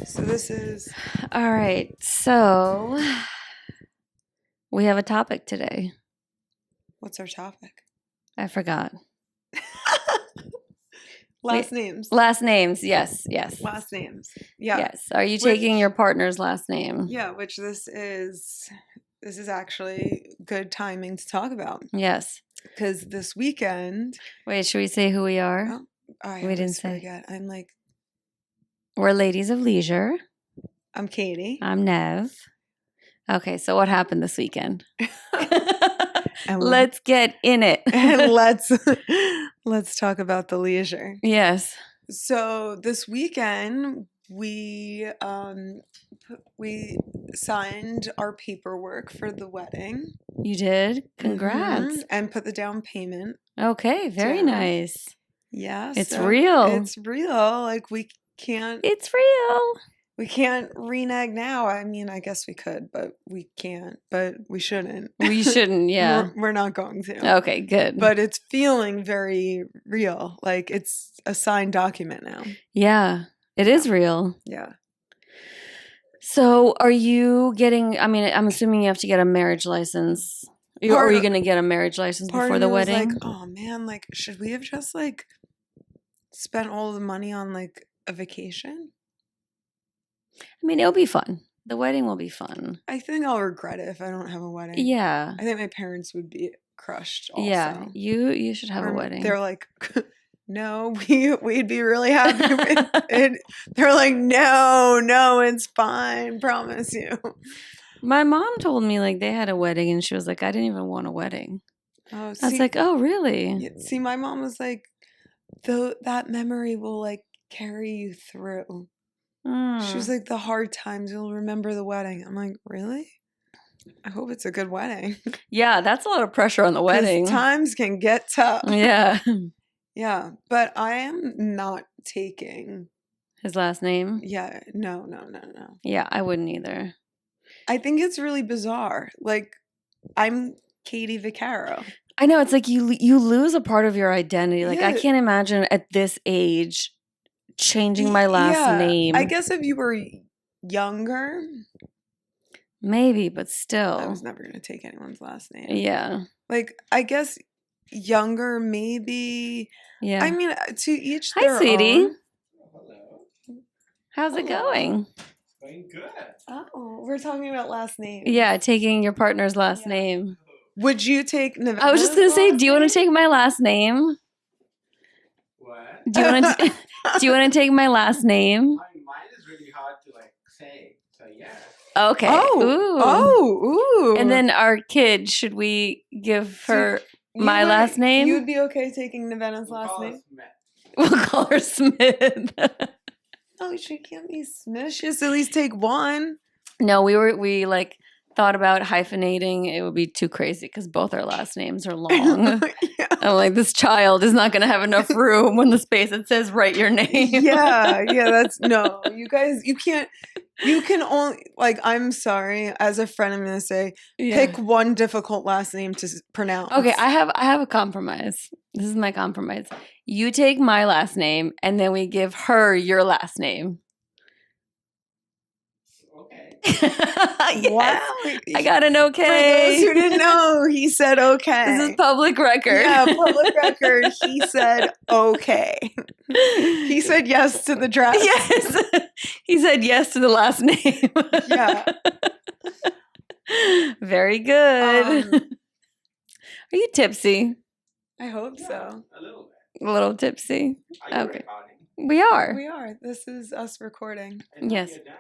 So this is All right. So we have a topic today. what's our topic? I forgot. Last names. Last names. Yes. Last names. Yeah. Yes. Are you taking your partner's last name? Yeah, which this is actually good timing to talk about. Yes. Because this weekend. Wait, should we say who we are? Oh, I We didn't say. forget. I'm like, we're ladies of leisure. I'm Cady. I'm Nev. Okay, so what happened this weekend? And let's get in it. And let's talk about the leisure. Yes. So this weekend we signed our paperwork for the wedding. You did? Congrats. Mm-hmm. And put the down payment. Okay, very nice. Yeah. It's real. It's real. Like we can't. It's real. We can't renege now. I mean, I guess we could, but we can't. But we shouldn't. We shouldn't, yeah. We're not going to. Okay, good. But it's feeling very real. Like it's a signed document now. Yeah, it is real. Yeah. So are you getting, I mean, I'm assuming you have to get a marriage license. Or are you going to get a marriage license before the wedding? Like, oh man, like, should we have just like spent all the money on like a vacation? I mean, it'll be fun. The wedding will be fun. I think I'll regret it if I don't have a wedding. Yeah. I think my parents would be crushed also. Yeah, you should have a wedding. They're like, no, we'd be really happy with it. They're like, no, it's fine. Promise you. My mom told me like they had a wedding and she was like, I didn't even want a wedding. Oh, I was like, oh, really? See, my mom was like, that memory will like carry you through. She was like, the hard times, you'll remember the wedding. I'm like, really? I hope it's a good wedding. Yeah, that's a lot of pressure on the wedding. Times can get tough. Yeah. Yeah, but I am not taking his last name. Yeah, no. Yeah, I wouldn't either. I think it's really bizarre. Like, I'm Cady Vaccaro. I know, it's like you lose a part of your identity. Like, I can't imagine at this age changing my last name. I guess if you were younger, maybe, but still, I was never going to take anyone's last name. Yeah. Like, I guess younger, maybe. Yeah. I mean, to each Hi, their sweetie. own. Hello. How's it going? Going good. Oh, we're talking about last names. Yeah, taking your partner's last name. Would you take Nevada's I was just going to say, do you want to take my last name? What? Do you want to take my last name? I mean, mine is really hard to like say. So yeah. Okay. Ooh. And then our kid, should we give her my last name? You'd be okay taking Nevada's last name? We'll call her Smith. Oh, she can't be Smith. She has to at least take one. No, we like thought about hyphenating. It would be too crazy because both our last names are long. Yeah. I'm like, this child is not going to have enough room when the space it says write your name. Yeah, that's no. You guys, you can't. You can only like. I'm sorry. As a friend, I'm gonna say pick one difficult last name to pronounce. Okay, I have a compromise. This is my compromise. You take my last name, and then we give her your last name. Okay. Yes. Wow. I got an okay. For those who didn't know, he said okay. This is public record. Yeah, public record. He said okay. He said yes to the draft. Yes. He said yes to the last name. Yeah. Very good. Are you tipsy? I hope so. A little bit. A little tipsy? Are you Okay. recording? We are. We are. This is us recording. And Yes. You're done.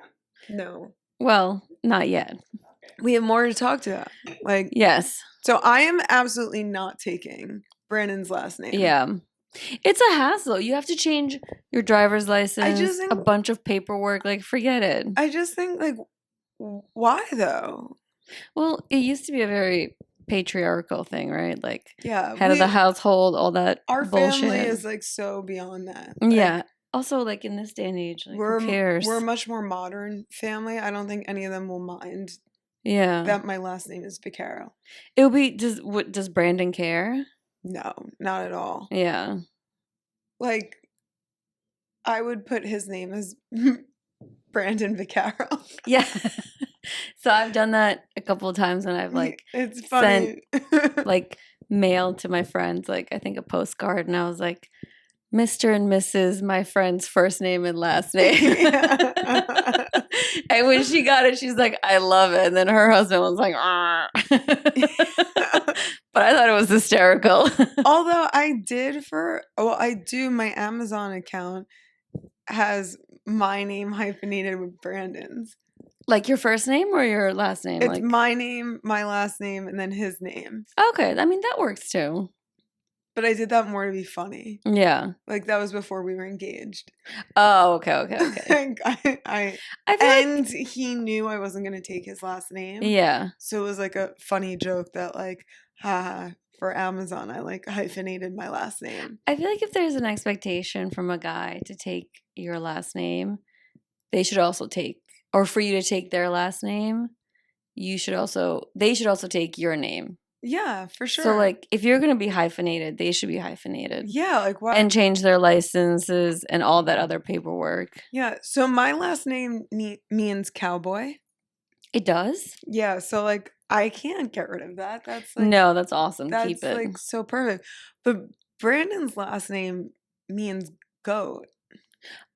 No. Well, not yet. Okay. We have more to talk to. Like, Yes. so I am absolutely not taking Brandon's last name. Yeah. It's a hassle. You have to change your driver's license, think- a bunch of paperwork. Like, forget it. I just think, like, why though? Well, it used to be a very patriarchal thing, right? Like, Yeah. head of the household, all that Our bullshit. family is like so beyond that. Like, Yeah. Also, like in this day and age, like, who cares? We're a much more modern family. I don't think any of them will mind Yeah. that my last name is Vaccaro. It would be, does Brandon care? No, not at all. Yeah. Like, I would put his name as Brandon Vaccaro. Yeah. So I've done that a couple of times when I've like it's funny. sent like mail to my friends, like I think a postcard, and I was like, Mr. and Mrs. my friend's first name and last name. And when she got it, she's like, I love it. And then her husband was like, but I thought it was hysterical. Although I do, my Amazon account has my name hyphenated with Brandon's. Like your first name or your last name? It's like my name, my last name, and then his name. Okay. I mean, that works too. But I did that more to be funny. Yeah. Like that was before we were engaged. Oh, okay. And he knew I wasn't going to take his last name. Yeah. So it was like a funny joke that like, haha, for Amazon, I like hyphenated my last name. I feel like if there's an expectation from a guy to take your last name, they should also take, or for you to take their last name, they should also take your name. Yeah, for sure. So, like, if you're going to be hyphenated, they should be hyphenated. Yeah, like what? And change their licenses and all that other paperwork. Yeah, so my last name means cowboy. It does? Yeah, so, like, I can't get rid of that. That's like, no, that's awesome. That's keep it. like so perfect. But Brandon's last name means goat.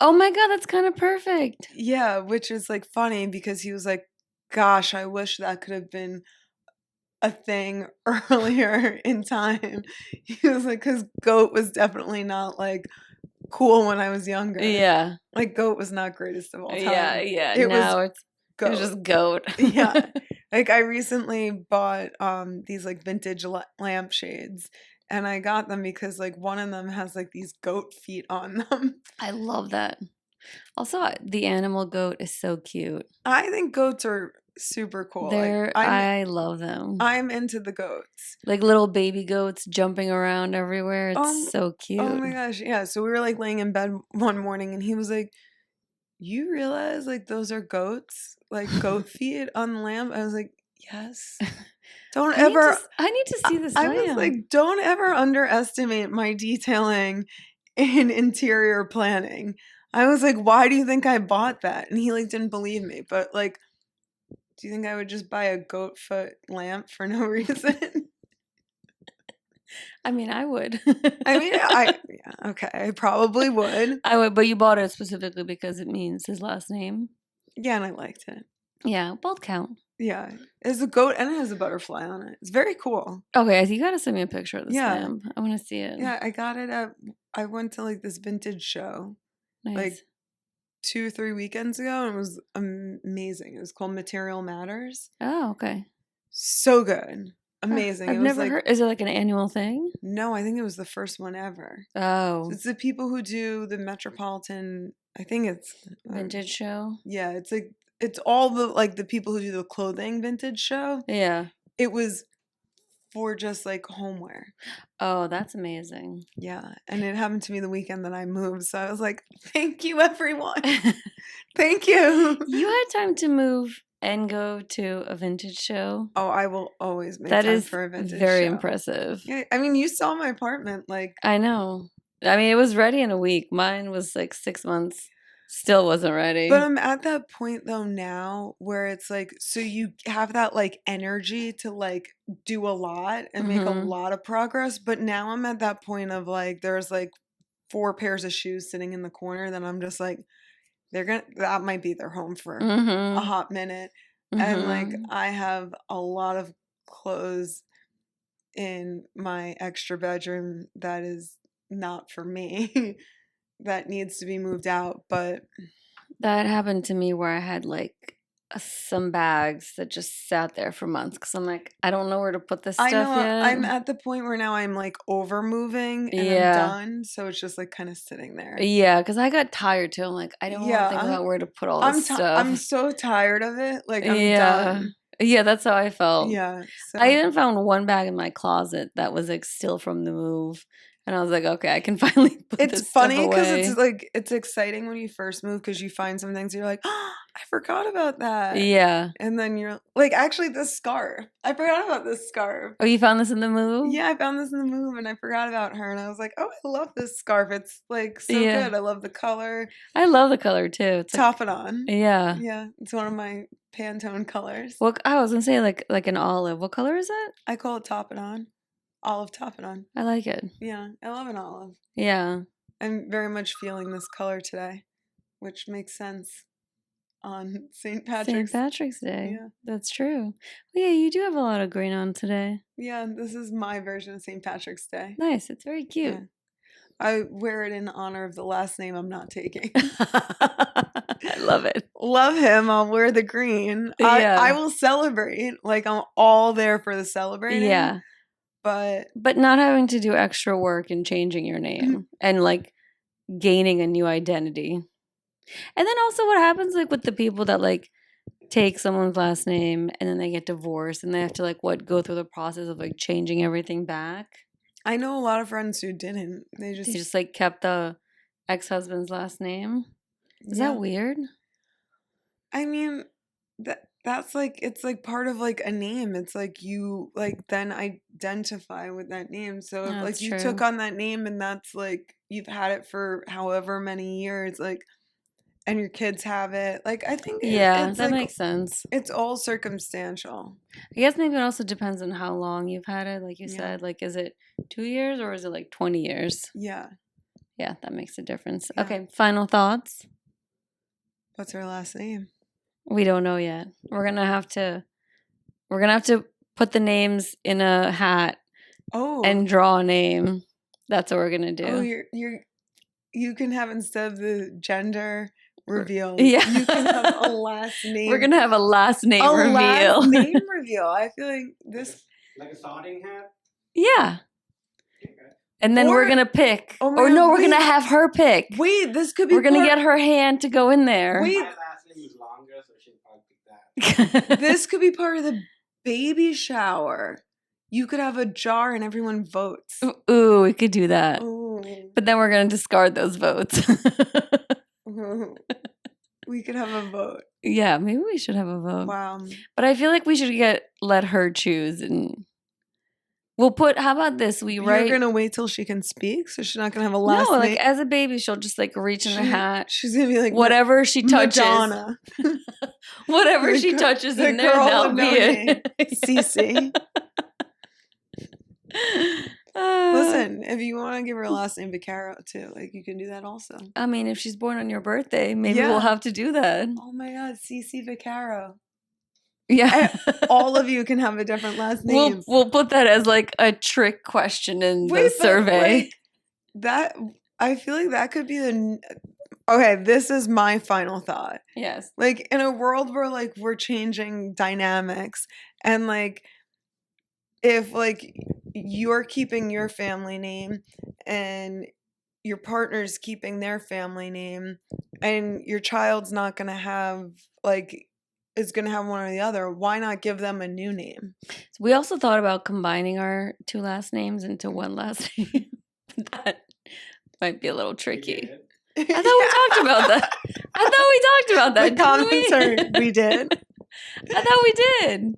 Oh my God, that's kind of perfect. Yeah, which is like funny because he was like, gosh, I wish that could have been a thing earlier in time. He was like, because goat was definitely not like cool when I was younger. Yeah. Like goat was not greatest of all time. Yeah. It now was goat. It was just goat. Yeah. Like I recently bought these like vintage lampshades. And I got them because like one of them has like these goat feet on them. I love that. Also, the animal goat is so cute. I think goats are super cool. I love them. I'm into the goats. Like little baby goats jumping around everywhere. It's so cute. Oh my gosh. Yeah. So we were like laying in bed one morning and he was like, you realize like those are goats? Like goat feet on the lamp? I was like, yes. I need to see this lamp. I was like, don't ever underestimate my detailing in interior planning. I was like, why do you think I bought that? And he like didn't believe me. But like, do you think I would just buy a goat foot lamp for no reason? I mean, I would. Okay, I probably would. I would, but you bought it specifically because it means his last name. Yeah, and I liked it. Yeah, both count. Yeah, it's a goat and it has a butterfly on it. It's very cool. Okay, you gotta send me a picture of this lamp. I want to see it. Yeah, I got it I went to like this vintage show. Nice. Like 2-3 weekends ago, and it was amazing. It was called Material Matters. Oh, okay. So good. Amazing. I've never heard. Is it like an annual thing? No, I think it was the first one ever. Oh. So it's the people who do the Metropolitan, I think it's vintage show. Yeah, it's like it's all the people who do the clothing vintage show. Yeah. It was for just like homeware. Oh, that's amazing. Yeah. And it happened to me the weekend that I moved. So I was like, thank you, everyone. Thank you. You had time to move and go to a vintage show. Oh, I will always make time for a vintage show. Very impressive. Yeah, I mean, you saw my apartment. Like, I know. I mean, it was ready in a week. Mine was like 6 months. Still wasn't ready. But I'm at that point though now where it's like, so you have that like energy to like do a lot and make a lot of progress. But now I'm at that point of like, there's like 4 pairs of shoes sitting in the corner that I'm just like, that might be their home for a hot minute. And like, I have a lot of clothes in my extra bedroom that is not for me. That needs to be moved out. But that happened to me where I had like some bags that just sat there for months because I'm like, I don't know where to put this stuff yet. I'm at the point where now I'm like over moving and I'm done, so it's just like kind of sitting there. Yeah, because I got tired too. I'm like, I don't want to think about where to put all this stuff. I'm so tired of it. Like I'm done. Yeah, that's how I felt. Yeah. So. I even found one bag in my closet that was like still from the move. And I was like, okay, I can finally put It's this stuff funny because away. it's like it's exciting when you first move because you find some things you're like, oh, I forgot about that. Yeah. And then you're like, actually, this scarf. I forgot about this scarf. Oh, you found this in the move? Yeah, I found this in the move and I forgot about her. And I was like, oh, I love this scarf. It's like so Yeah. good. I love the color. I love the color too. It's like, Top it on. yeah. Yeah, it's one of my Pantone colors. What I was gonna say like an olive. What color is it? I call it top it on. Olive top it on. I like it. Yeah, I love an olive. Yeah. I'm very much feeling this color today, which makes sense on St. Patrick's. St. Patrick's Day. Yeah. That's true. Well, yeah, you do have a lot of green on today. Yeah, this is my version of St. Patrick's Day. Nice. It's very cute. Yeah. I wear it in honor of the last name I'm not taking. I love it. Love him. I'll wear the green. Yeah. I will celebrate. Like, I'm all there for the celebrating. Yeah. But not having to do extra work and changing your name and like gaining a new identity. And then also what happens like with the people that like take someone's last name and then they get divorced and they have to like go through the process of like changing everything back. I know a lot of friends who didn't. They They just like kept the ex-husband's last name. Is Yeah. that weird? I mean, that's like, it's like part of like a name. It's like you like then identify with that name. So if like That's you true. took on that name and that's like you've had it for however many years, like, and your kids have it. Like, I think Yeah, it's that like, makes sense. it's all circumstantial. I guess maybe it also depends on how long you've had it. Like you Yeah. said, like is it 2 years or is it like 20 years? Yeah. Yeah, that makes a difference. Yeah. Okay, final thoughts. What's her last name? We don't know yet. We're gonna have to put the names in a hat Oh. and draw a name. That's what we're gonna do. Oh, you can have, instead of the gender reveal, Yeah. you can have a last name. We're gonna have a last name a reveal. last name reveal. I feel like this. Like a sorting hat? Yeah. Okay. And then we're Or- gonna pick. oh my Or God, no, we're wait. gonna have her pick. Wait, this could be. We're gonna part- get her hand to go in there. Wait. My last name is longer, so she'll probably pick that. This could be part of the baby shower. You could have a jar and everyone votes. Ooh, we could do that. Ooh. But then we're gonna discard those votes. Ooh. We could have a vote. Yeah, maybe we should have a vote. Wow. But I feel like we should let her choose, and we'll put. How about this? We write. You're gonna wait till she can speak, so she's not gonna have a last no, name. like as a baby, she'll just like reach in the hat. She's gonna be like Whatever she touches, Madonna. whatever The she gir- touches the in there, girl that'll with be no it. Cece. Uh, Listen, if you want to give her a last name Vaccaro too, like you can do that also. I mean, if she's born on your birthday, maybe Yeah. we'll have to do that. Oh my God, Cece Vaccaro. Yeah, All of you can have a different last we'll name. we'll put that as like a trick question in the Wait, but, survey. like, that I feel like that could be the. Okay, this is my final thought. Yes. Like in a world where like we're changing dynamics and like if like you're keeping your family name and your partner's keeping their family name and your child's not going to have like is going to have one or the other, why not give them a new name? We also thought about combining our two last names into one last name. That might be a little We tricky. did. I thought we talked about that. I thought we talked about that. The didn't comments we? are we did. I thought we did.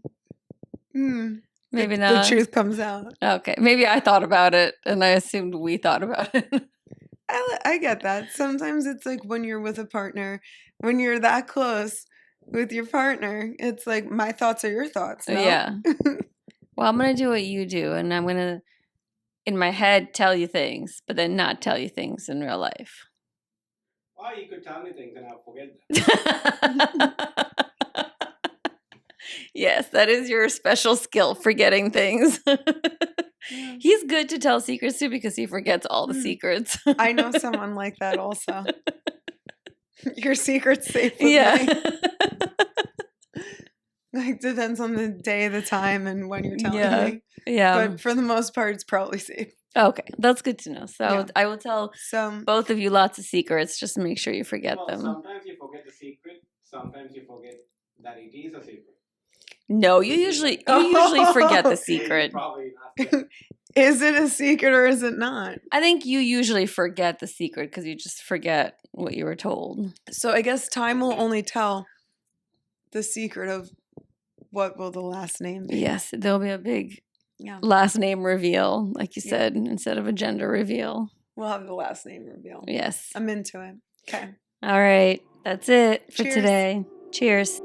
Hmm. Maybe The not. truth comes out. Okay. Maybe I thought about it and I assumed we thought about it. I get that. Sometimes it's like when you're with a partner, when you're that close with your partner, it's like my thoughts are your thoughts. No? Yeah. Well, I'm going to do what you do and I'm going to, in my head, tell you things, but then not tell you things in real life. Or you could tell me things and I'll forget them. Yes, that is your special skill, forgetting things. Yeah. He's good to tell secrets too because he forgets all the Mm. secrets. I know someone like that also. Your secret's safe with Yeah. me. Like depends on the day, the time, and when you're telling Yeah. me. Yeah. But for the most part, it's probably safe. Okay, that's good to know. So Yeah. I will tell So both of you lots of secrets. Just make sure you forget Well, them. sometimes you forget the secret. Sometimes you forget that it is a secret. No, you usually forget the Yeah, secret. probably not. Is it a secret or is it not? I think you usually forget the secret because you just forget what you were told. So I guess time will only tell the secret of what will the last name be. Yes, there'll be a big Yeah. last name reveal, like you Yeah. said, instead of a gender reveal. We'll have the last name reveal. Yes. I'm into it. Okay. All right. That's it for Cheers. today. Cheers.